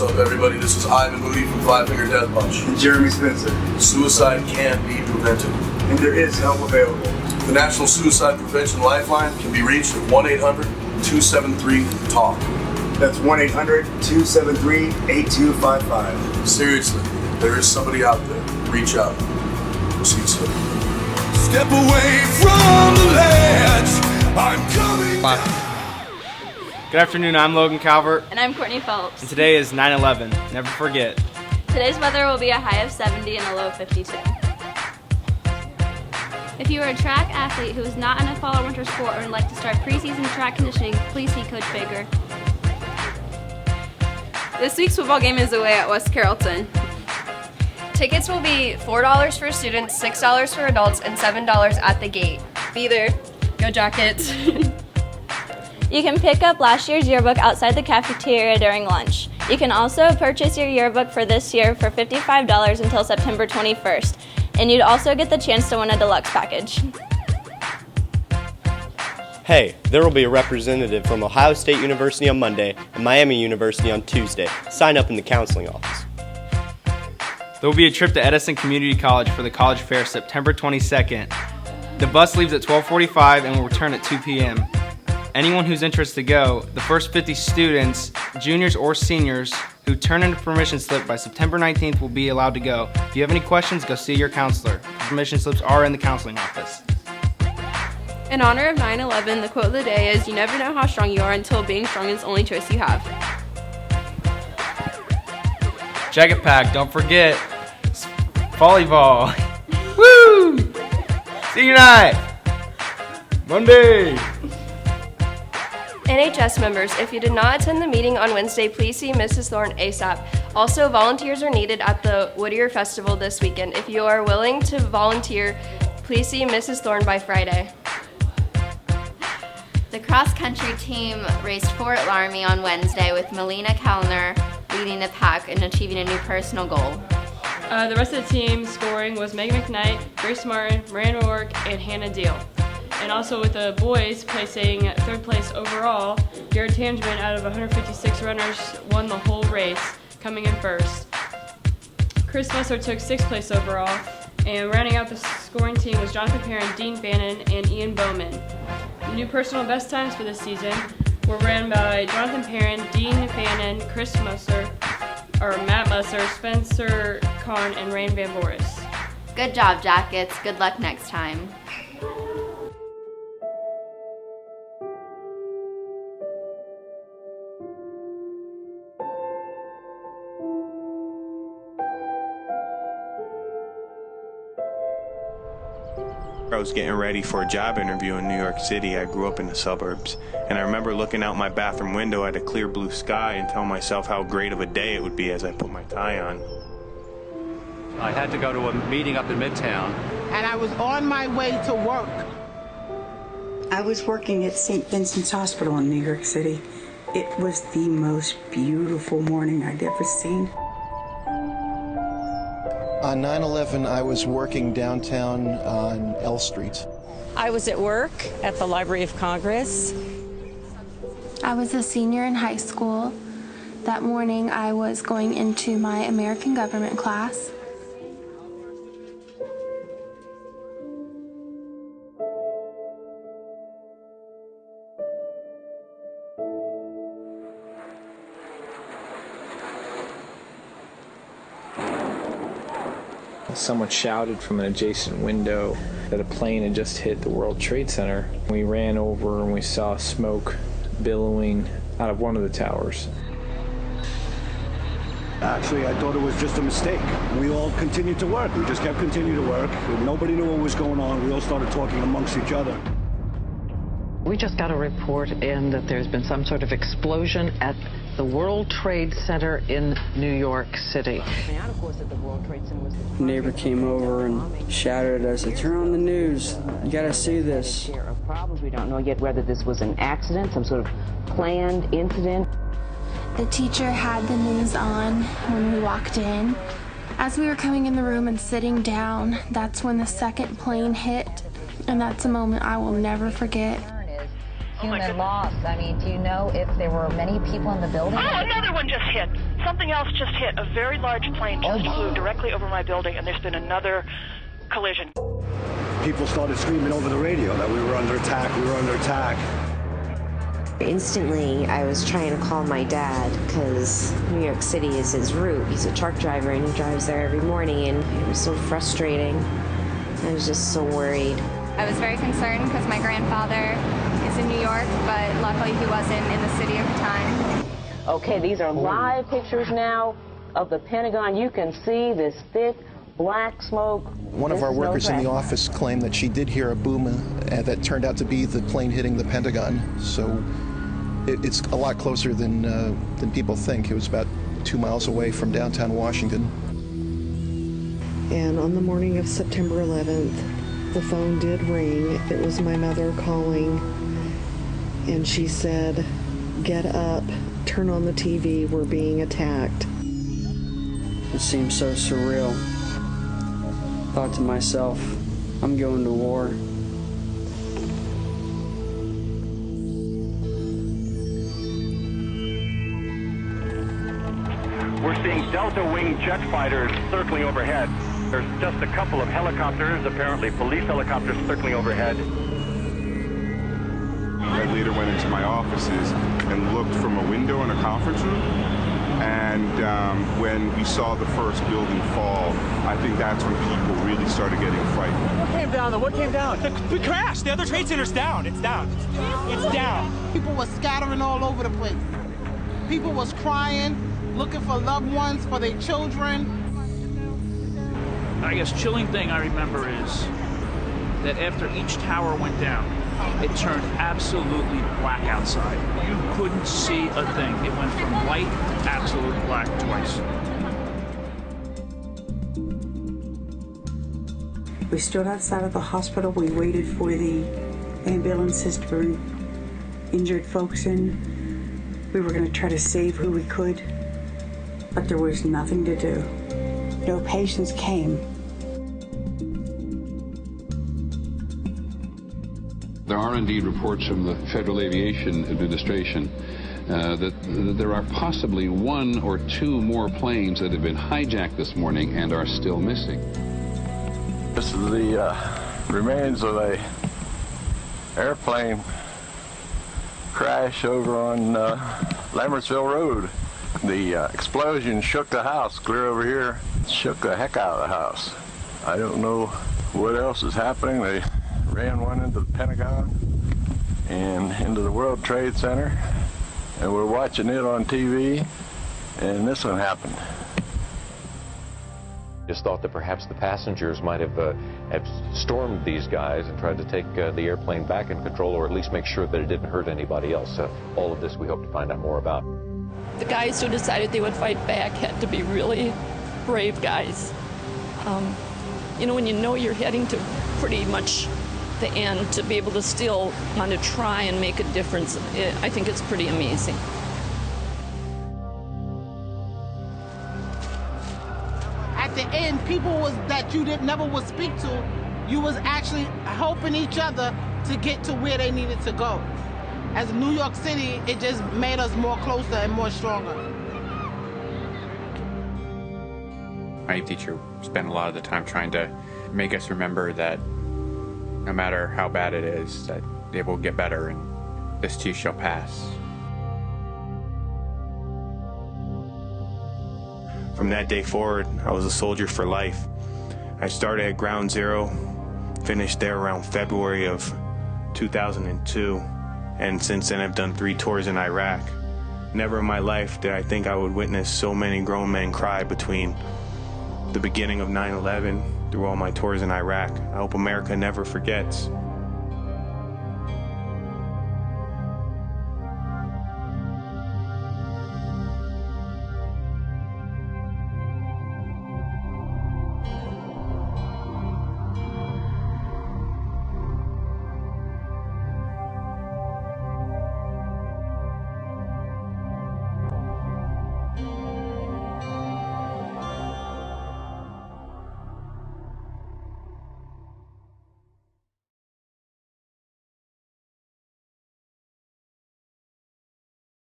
What's up, everybody? This is Ivan Moody from Five Finger Death Punch. And Jeremy Spencer. Suicide can be prevented. And there is help available. The National Suicide Prevention Lifeline can be reached at 1-800-273-TALK. That's 1-800-273-8255. Seriously, there is somebody out there. Reach out. We'll see you soon. Step away from the ledge. I'm coming down. Good afternoon, I'm Logan Calvert. And I'm Courtney Phelps. And today is 9/11. Never forget. Today's weather will be a high of 70 and a low of 52. If you are a track athlete who is not in a fall or winter sport or would like to start preseason track conditioning, please see Coach Baker. This week's football game is away at West Carrollton. Tickets will be $4 for students, $6 for adults, and $7 at the gate. Be there. Go Jackets. You can pick up last year's yearbook outside the cafeteria during lunch. You can also purchase your yearbook for this year for $55 until September 21st. And you'd also get the chance to win a deluxe package. Hey, there will be a representative from Ohio State University on Monday and Miami University on Tuesday. Sign up in the counseling office. There will be a trip to Edison Community College for the college fair September 22nd. The bus leaves at 12:45 and will return at 2 p.m. Anyone who's interested to go, the first 50 students, juniors or seniors, who turn in a permission slip by September 19th will be allowed to go. If you have any questions, go see your counselor. The permission slips are in the counseling office. In honor of 9/11, the quote of the day is, "You never know how strong you are until being strong is the only choice you have." Jacket pack, don't forget. It's volleyball. Woo! Senior night. Monday. NHS members, if you did not attend the meeting on Wednesday, please see Mrs. Thorne ASAP. Also, volunteers are needed at the Whittier Festival this weekend. If you are willing to volunteer, please see Mrs. Thorne by Friday. The cross-country team raced Fort Laramie on Wednesday with Melina Kellner leading the pack and achieving a new personal goal. The rest of the team scoring was Megan McKnight, Grace Martin, Miranda Ork, and Hannah Deal. And also with the boys placing at third place overall, Garrett Tangeman out of 156 runners won the whole race, coming in first. Chris Musser took sixth place overall, and rounding out the scoring team was Jonathan Perrin, Dean Bannon, and Ian Bowman. The new personal best times for this season were ran by Jonathan Perrin, Dean Bannon, Chris Musser, or Matt Musser, Spencer Kahn, and Rain Van Boris. Good job, Jackets. Good luck next time. I was getting ready for a job interview in New York City. I grew up in the suburbs, and I remember looking out my bathroom window at a clear blue sky and telling myself how great of a day it would be as I put my tie on. I had to go to a meeting up in Midtown. And I was on my way to work. I was working at St. Vincent's Hospital in New York City. It was the most beautiful morning I'd ever seen. On 9/11, I was working downtown on L Street. I was at work at the Library of Congress. I was a senior in high school. That morning, I was going into my American government class. Someone shouted from an adjacent window that a plane had just hit the World Trade Center. We ran over and we saw smoke billowing out of one of the towers. Actually, I thought it was just a mistake. We all continued to work. We just kept continuing to work. Nobody knew what was going on. We all started talking amongst each other. We just got a report in that there's been some sort of explosion at the World Trade Center in New York City. A neighbor came over and shouted at us, "Turn on the news, you gotta see this." We don't know yet whether this was an accident, some sort of planned incident. The teacher had the news on when we walked in. As we were coming in the room and sitting down, that's when the second plane hit, and that's a moment I will never forget. human loss. I mean, do you know if there were many people in the building? Oh, another one just hit. Something else just hit. A very large plane just flew directly over my building, and there's been another collision. People started screaming over the radio that we were under attack, we were under attack. Instantly, I was trying to call my dad because New York City is his route. He's a truck driver and he drives there every morning, and it was so frustrating. I was just so worried. I was very concerned because my grandfather is in New York, but luckily he wasn't in the city at the time. Okay, these are live pictures now of the Pentagon. You can see this thick black smoke. One of our workers in the office claimed that she did hear a boom that turned out to be the plane hitting the Pentagon. So it's a lot closer than people think. It was about 2 miles away from downtown Washington. And on the morning of September 11th, the phone did ring. It was my mother calling, and she said, "Get up, turn on the TV, we're being attacked." It seemed so surreal. Thought to myself, I'm going to war. We're seeing Delta Wing jet fighters circling overhead. There's just a couple of helicopters, apparently police helicopters, circling overhead. I later went into my offices and looked from a window in a conference room. And when we saw the first building fall, I think that's when people really started getting frightened. What came down though? What came down? We crashed. The other trade center's down. It's down. It's down. People were scattering all over the place. People was crying, looking for loved ones, for their children. I guess chilling thing I remember is that after each tower went down, it turned absolutely black outside. You couldn't see a thing. It went from white to absolute black twice. We stood outside of the hospital. We waited for the ambulances to bring injured folks in. We were going to try to save who we could, but there was nothing to do. No patients came. There are indeed reports from the Federal Aviation Administration that there are possibly 1 or 2 more planes that have been hijacked this morning and are still missing. This is the remains of a airplane crash over on Lambertsville Road. The explosion shook the house clear over here, shook the heck out of the house. I don't know what else is happening. They ran one into the Pentagon and into the World Trade Center, and we're watching it on TV, and this one happened. Just thought that perhaps the passengers might have stormed these guys and tried to take the airplane back in control, or at least make sure that it didn't hurt anybody else. All of this we hope to find out more about. The guys who decided they would fight back had to be really brave guys. You know, when you know you're heading to pretty much the end, to be able to still want to try and make a difference, I think it's pretty amazing. At the end, people that you never would speak to, you was actually helping each other to get to where they needed to go. As New York City, it just made us more closer and more stronger. My teacher spent a lot of the time trying to make us remember that no matter how bad it is, that it will get better and this too shall pass. From that day forward, I was a soldier for life. I started at Ground Zero, finished there around February of 2002, and since then I've done 3 tours in Iraq. Never in my life did I think I would witness so many grown men cry between the beginning of 9/11 through all my tours in Iraq. I hope America never forgets.